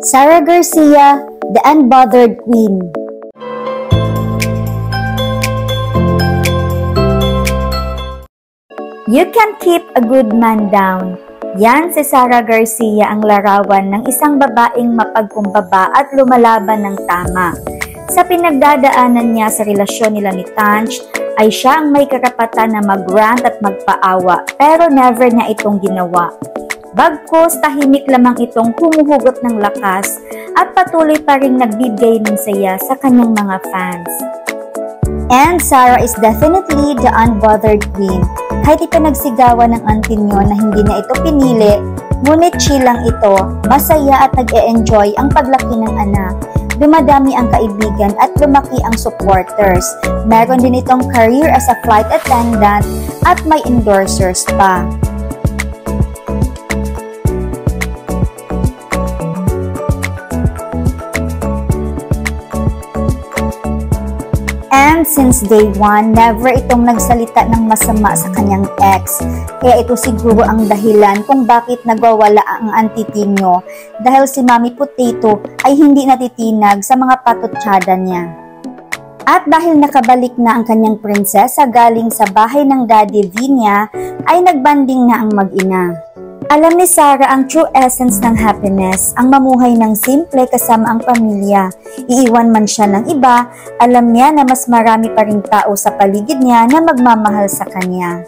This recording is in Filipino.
Sara Garcia, the Unbothered Queen. You can keep a good man down. Yan si Sara Garcia ang larawan ng isang babaeng mapagkumbaba at lumalaban ng tama. Sa pinagdadaanan niya sa relasyon nila ni Tanch, ay siya ang may karapatan na mag-rant at magpaawa pero never niya itong ginawa. Bagkus, tahimik lamang itong humuhugot ng lakas at patuloy pa rin nagbibigay ng saya sa kanyang mga fans. And Sara is definitely the unbothered queen. Kahit ipinagsigawan ng auntie niyo na hindi na ito pinili, ngunit chill lang ito, masaya at nag-e-enjoy ang paglaki ng anak. Dumadami ang kaibigan at lumaki ang supporters. Meron din itong career as a flight attendant at may endorsers pa. And since day one, never itong nagsalita ng masama sa kanyang ex. Kaya ito siguro ang dahilan kung bakit nagwawala ang auntie Tino dahil si Mami Potato ay hindi natitinag sa mga patutsada niya. At dahil nakabalik na ang kanyang prinsesa galing sa bahay ng Daddy V niya, ay nagbanding na ang mag-ina. Alam ni Sara ang true essence ng happiness, ang mamuhay ng simple kasama ang pamilya. Iiwan man siya ng iba, alam niya na mas marami pa ring tao sa paligid niya na magmamahal sa kanya.